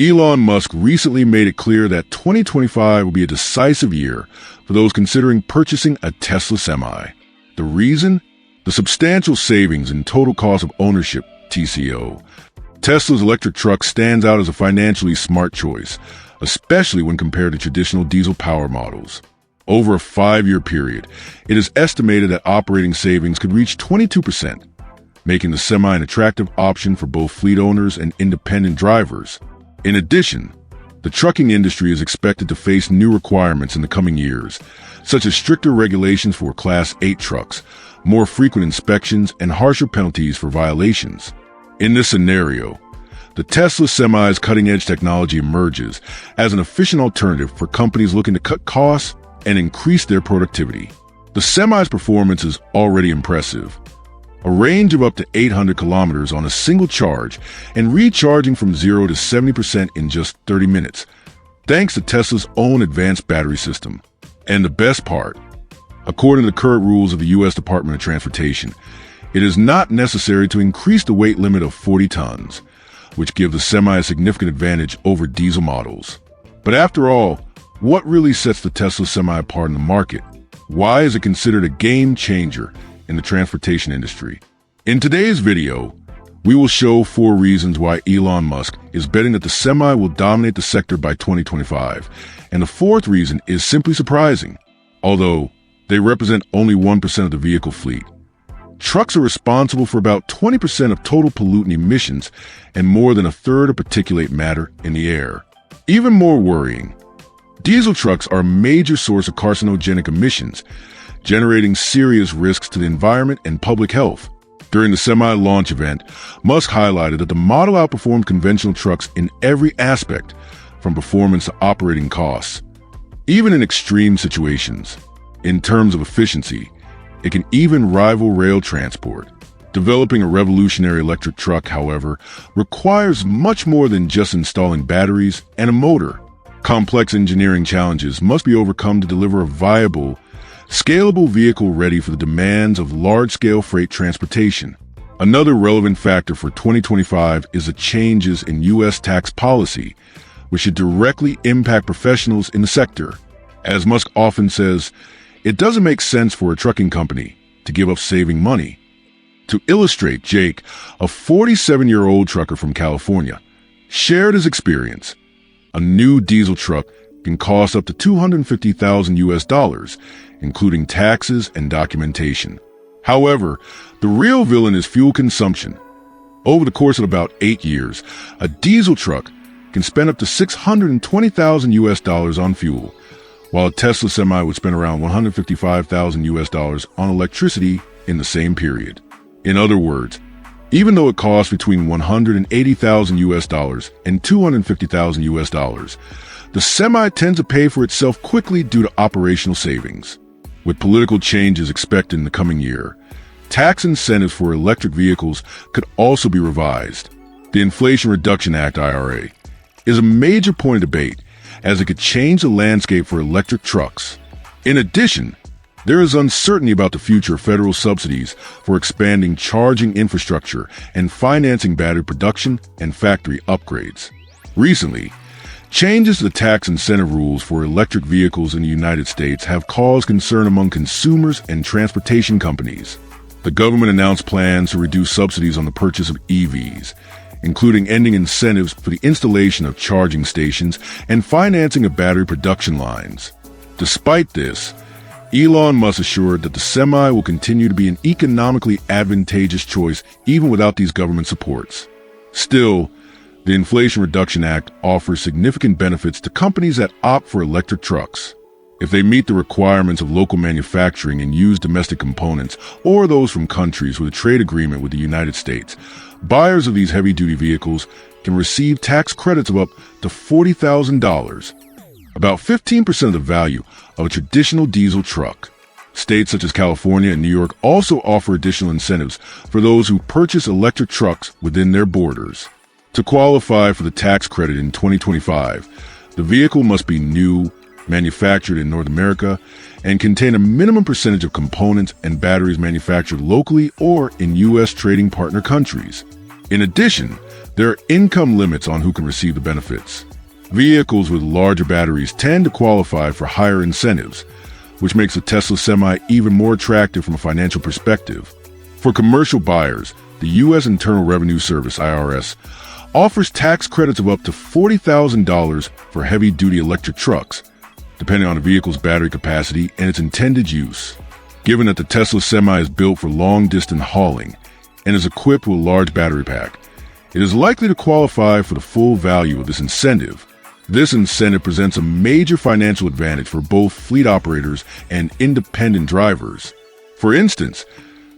Elon Musk recently made it clear that 2025 will be a decisive year for those considering purchasing a Tesla Semi. The reason? The substantial savings in total cost of ownership, TCO. Tesla's electric truck stands out as a financially smart choice, especially when compared to traditional diesel power models. Over a 5-year period, it is estimated that operating savings could reach 22%, making the Semi an attractive option for both fleet owners and independent drivers. In addition, the trucking industry is expected to face new requirements in the coming years, such as stricter regulations for Class 8 trucks, more frequent inspections, and harsher penalties for violations. In this scenario, the Tesla Semi's cutting-edge technology emerges as an efficient alternative for companies looking to cut costs and increase their productivity. The Semi's performance is already impressive. A range of up to 800 kilometers on a single charge and recharging from 0 to 70% in just 30 minutes, thanks to Tesla's own advanced battery system. And the best part, according to the current rules of the U.S. Department of Transportation, it is not necessary to increase the weight limit of 40 tons, which give the Semi a significant advantage over diesel models. But after all, what really sets the Tesla Semi apart in the market? Why is it considered a game changer in the transportation industry? In today's video, we will show 4 reasons why Elon Musk is betting that the Semi will dominate the sector by 2025. And the 4th reason is simply surprising. Although they represent only 1% of the vehicle fleet, trucks are responsible for about 20% of total pollutant emissions and more than a third of particulate matter in the air. Even more worrying, diesel trucks are a major source of carcinogenic emissions, generating serious risks to the environment and public health. During the Semi launch event, Musk highlighted that the model outperformed conventional trucks in every aspect, from performance to operating costs. Even in extreme situations, in terms of efficiency, it can even rival rail transport. Developing a revolutionary electric truck, however, requires much more than just installing batteries and a motor. Complex engineering challenges must be overcome to deliver a viable, scalable vehicle ready for the demands of large-scale freight transportation. Another relevant factor for 2025 is the changes in U.S. tax policy, which should directly impact professionals in the sector. As Musk often says, it doesn't make sense for a trucking company to give up saving money. To illustrate, Jake, a 47-year-old trucker from California, shared his experience. A new diesel truck can cost up to $250,000 US, including taxes and documentation. However, the real villain is fuel consumption. Over the course of about 8 years, a diesel truck can spend up to $620,000 US on fuel, while a Tesla Semi would spend around $155,000 US on electricity in the same period. In other words, even though it costs between $180,000 US and $250,000 US, the Semi tends to pay for itself quickly due to operational savings. With political changes expected in the coming year, tax incentives for electric vehicles could also be revised. The Inflation Reduction Act, IRA, is a major point of debate, as it could change the landscape for electric trucks. In addition, there is uncertainty about the future of federal subsidies for expanding charging infrastructure and financing battery production and factory upgrades. Recently, changes to the tax incentive rules for electric vehicles in the United States have caused concern among consumers and transportation companies. The government announced plans to reduce subsidies on the purchase of EVs, including ending incentives for the installation of charging stations and financing of battery production lines. Despite this, Elon Musk assured that the Semi will continue to be an economically advantageous choice even without these government supports. Still, the Inflation Reduction Act offers significant benefits to companies that opt for electric trucks. If they meet the requirements of local manufacturing and use domestic components, or those from countries with a trade agreement with the United States, buyers of these heavy-duty vehicles can receive tax credits of up to $40,000, about 15% of the value of a traditional diesel truck. States such as California and New York also offer additional incentives for those who purchase electric trucks within their borders. To qualify for the tax credit in 2025, the vehicle must be new, manufactured in North America, and contain a minimum percentage of components and batteries manufactured locally or in U.S. trading partner countries. In addition, There are income limits on who can receive the benefits. Vehicles with larger batteries tend to qualify for higher incentives, which makes a Tesla Semi even more attractive from a financial perspective. For commercial buyers, the U.S. Internal Revenue Service, IRS, offers tax credits of up to $40,000 for heavy-duty electric trucks, depending on the vehicle's battery capacity and its intended use. Given that the Tesla Semi is built for long-distance hauling and is equipped with a large battery pack, it is likely to qualify for the full value of this incentive. This incentive presents a major financial advantage for both fleet operators and independent drivers. For instance,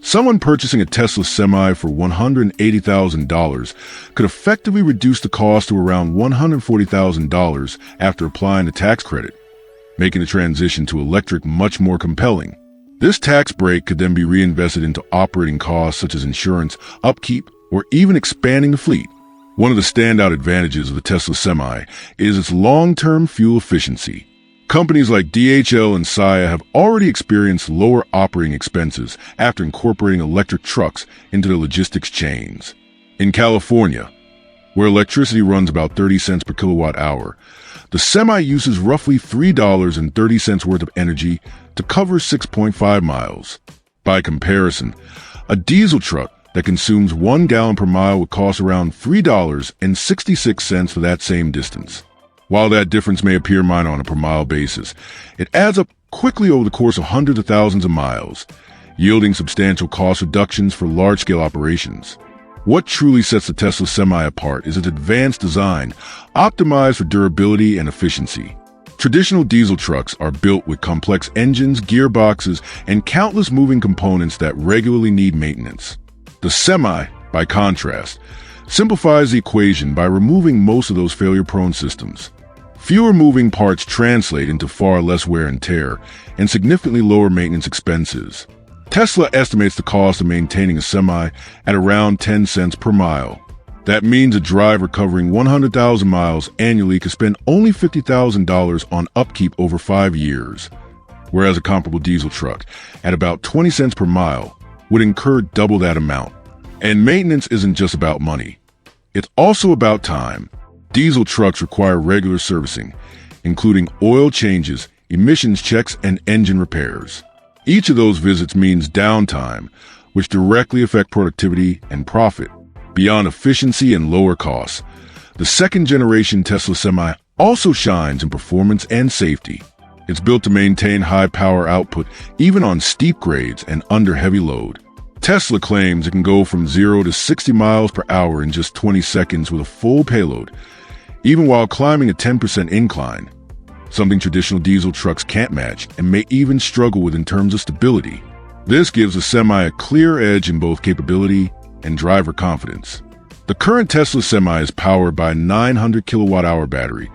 someone purchasing a Tesla Semi for $180,000 could effectively reduce the cost to around $140,000 after applying the tax credit, making the transition to electric much more compelling. This tax break could then be reinvested into operating costs such as insurance, upkeep, or even expanding the fleet. One of the standout advantages of the Tesla Semi is its long-term fuel efficiency. Companies like DHL and Saia have already experienced lower operating expenses after incorporating electric trucks into their logistics chains. In California, where electricity runs about 30 cents per kilowatt hour, the Semi uses roughly $3.30 worth of energy to cover 6.5 miles. By comparison, a diesel truck that consumes 1 gallon per mile would cost around $3.66 for that same distance. While that difference may appear minor on a per mile basis, it adds up quickly over the course of hundreds of thousands of miles, yielding substantial cost reductions for large-scale operations. What truly sets the Tesla Semi apart is its advanced design, optimized for durability and efficiency. Traditional diesel trucks are built with complex engines, gearboxes, and countless moving components that regularly need maintenance. The Semi, by contrast, simplifies the equation by removing most of those failure-prone systems. Fewer moving parts translate into far less wear and tear and significantly lower maintenance expenses. Tesla estimates the cost of maintaining a Semi at around 10 cents per mile. That means a driver covering 100,000 miles annually could spend only $50,000 on upkeep over 5 years, whereas a comparable diesel truck, at about 20 cents per mile, would incur double that amount. And maintenance isn't just about money. It's also about time. Diesel trucks require regular servicing, including oil changes, emissions checks, and engine repairs. Each of those visits means downtime, which directly affect productivity and profit. Beyond efficiency and lower costs, the second-generation Tesla Semi also shines in performance and safety. It's built to maintain high power output even on steep grades and under heavy load. Tesla claims it can go from 0 to 60 miles per hour in just 20 seconds with a full payload, even while climbing a 10% incline, something traditional diesel trucks can't match and may even struggle with in terms of stability. This gives the Semi a clear edge in both capability and driver confidence. The current Tesla Semi is powered by a 900 kilowatt-hour battery,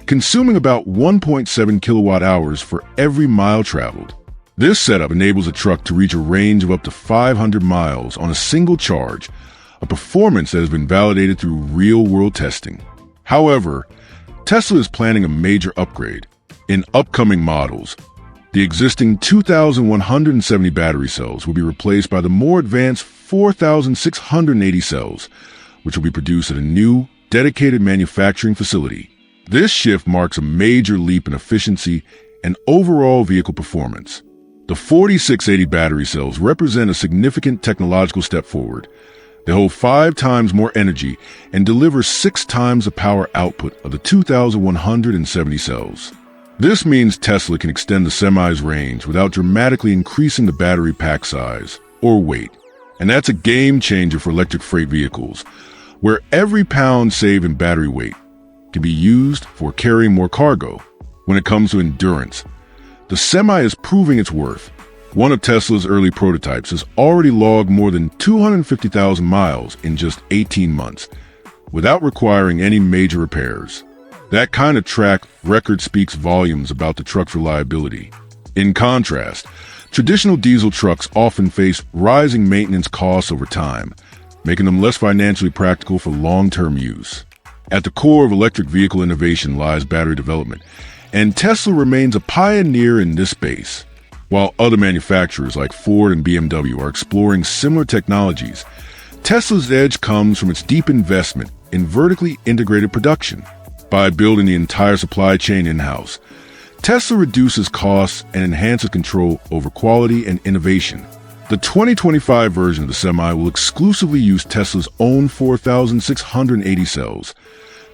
consuming about 1.7 kilowatt-hours for every mile traveled. This setup enables a truck to reach a range of up to 500 miles on a single charge, a performance that has been validated through real-world testing. However, Tesla is planning a major upgrade. In upcoming models, the existing 2,170 battery cells will be replaced by the more advanced 4,680 cells, which will be produced at a new, dedicated manufacturing facility. This shift marks a major leap in efficiency and overall vehicle performance. The 4680 battery cells represent a significant technological step forward. They hold 5 times more energy and deliver 6 times the power output of the 2,170 cells. This means Tesla can extend the Semi's range without dramatically increasing the battery pack size or weight. And that's a game changer for electric freight vehicles, where every pound saved in battery weight can be used for carrying more cargo. When it comes to endurance, the Semi is proving its worth. One of Tesla's early prototypes has already logged more than 250,000 miles in just 18 months, without requiring any major repairs. That kind of track record speaks volumes about the truck's reliability. In contrast, traditional diesel trucks often face rising maintenance costs over time, making them less financially practical for long-term use. At the core of electric vehicle innovation lies battery development, and Tesla remains a pioneer in this space. While other manufacturers like Ford and BMW are exploring similar technologies, Tesla's edge comes from its deep investment in vertically integrated production. By building the entire supply chain in-house, Tesla reduces costs and enhances control over quality and innovation. The 2025 version of the Semi will exclusively use Tesla's own 4,680 cells,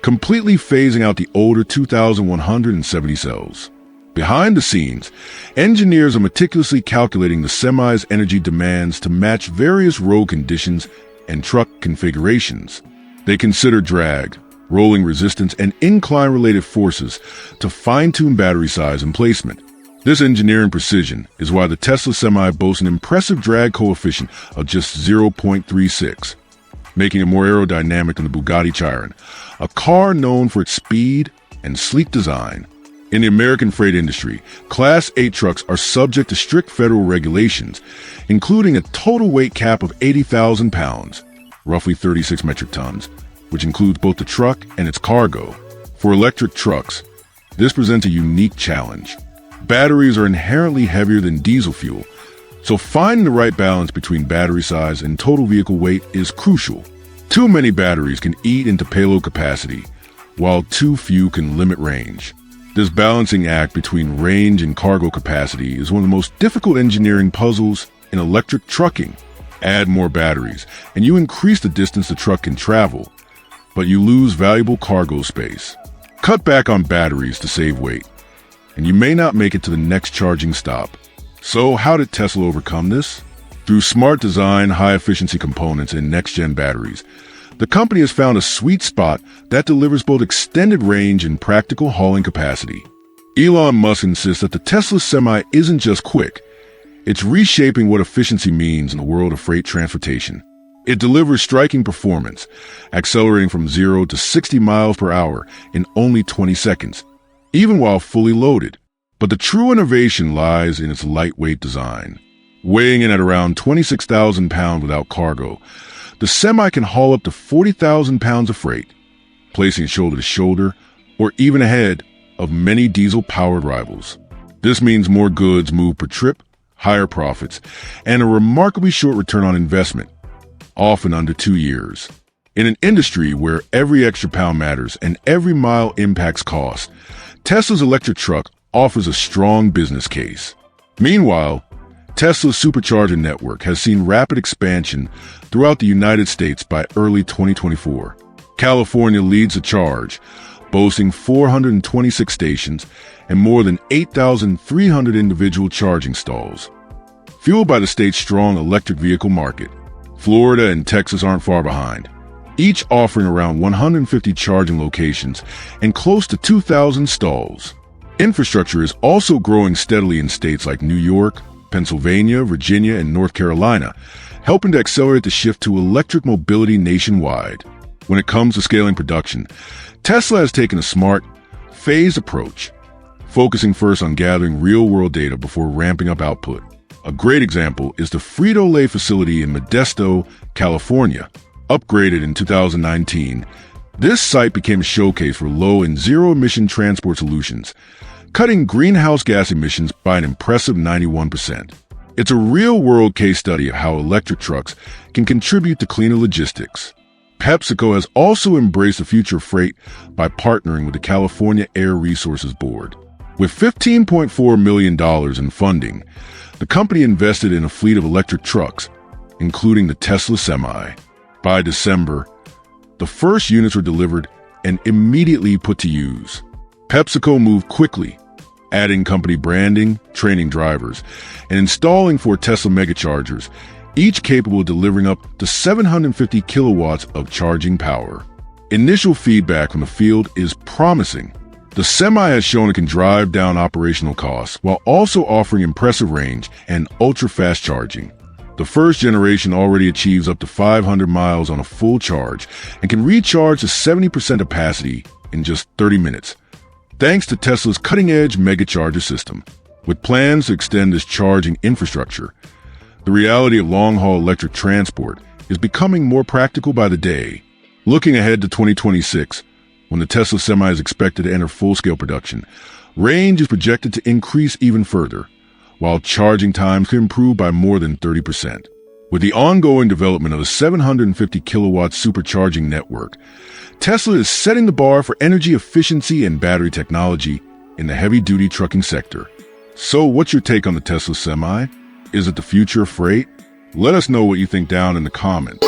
completely phasing out the older 2,170 cells. Behind the scenes, engineers are meticulously calculating the Semi's energy demands to match various road conditions and truck configurations. They consider drag, rolling resistance, and incline-related forces to fine-tune battery size and placement. This engineering precision is why the Tesla Semi boasts an impressive drag coefficient of just 0.36, making it more aerodynamic than the Bugatti Chiron, a car known for its speed and sleek design. In the American freight industry, Class 8 trucks are subject to strict federal regulations, including a total weight cap of 80,000 pounds, roughly 36 metric tons, which includes both the truck and its cargo. For electric trucks, this presents a unique challenge. Batteries are inherently heavier than diesel fuel, so finding the right balance between battery size and total vehicle weight is crucial. Too many batteries can eat into payload capacity, while too few can limit range. This balancing act between range and cargo capacity is one of the most difficult engineering puzzles in electric trucking. Add more batteries, and you increase the distance the truck can travel, but you lose valuable cargo space. Cut back on batteries to save weight, and you may not make it to the next charging stop. So how did Tesla overcome this? Through smart design, high-efficiency components, and next-gen batteries, the company has found a sweet spot that delivers both extended range and practical hauling capacity. Elon Musk insists that the Tesla Semi isn't just quick, it's reshaping what efficiency means in the world of freight transportation. It delivers striking performance, accelerating from 0 to 60 miles per hour in only 20 seconds, even while fully loaded. But the true innovation lies in its lightweight design. Weighing in at around 26,000 pounds without cargo, the Semi can haul up to 40,000 pounds of freight, placing it shoulder to shoulder or even ahead of many diesel-powered rivals. This means more goods moved per trip, higher profits, and a remarkably short return on investment, often under 2 years. In an industry where every extra pound matters and every mile impacts cost, Tesla's electric truck offers a strong business case. Meanwhile, Tesla's supercharger network has seen rapid expansion throughout the United States by early 2024. California leads the charge, boasting 426 stations and more than 8,300 individual charging stalls. Fueled by the state's strong electric vehicle market, Florida and Texas aren't far behind, each offering around 150 charging locations and close to 2,000 stalls. Infrastructure is also growing steadily in states like New York, Pennsylvania, Virginia, and North Carolina, helping to accelerate the shift to electric mobility nationwide. When it comes to scaling production, Tesla has taken a smart, phased approach, focusing first on gathering real-world data before ramping up output. A great example is the Frito-Lay facility in Modesto, California. Upgraded in 2019, this site became a showcase for low and zero-emission transport solutions, cutting greenhouse gas emissions by an impressive 91%. It's a real-world case study of how electric trucks can contribute to cleaner logistics. PepsiCo has also embraced the future of freight by partnering with the California Air Resources Board. With $15.4 million in funding, the company invested in a fleet of electric trucks, including the Tesla Semi. By December, the first units were delivered and immediately put to use. PepsiCo moved quickly, adding company branding, training drivers, and installing 4 Tesla megachargers, each capable of delivering up to 750 kilowatts of charging power. Initial feedback from the field is promising. The Semi has shown it can drive down operational costs while also offering impressive range and ultra-fast charging. The first generation already achieves up to 500 miles on a full charge and can recharge to 70% capacity in just 30 minutes, thanks to Tesla's cutting-edge megacharger system. With plans to extend this charging infrastructure, the reality of long-haul electric transport is becoming more practical by the day. Looking ahead to 2026, when the Tesla Semi is expected to enter full-scale production, range is projected to increase even further, while charging times can improve by more than 30%. With the ongoing development of a 750 kilowatt supercharging network, Tesla is setting the bar for energy efficiency and battery technology in the heavy-duty trucking sector. So what's your take on the Tesla Semi? Is it the future of freight? Let us know what you think down in the comments.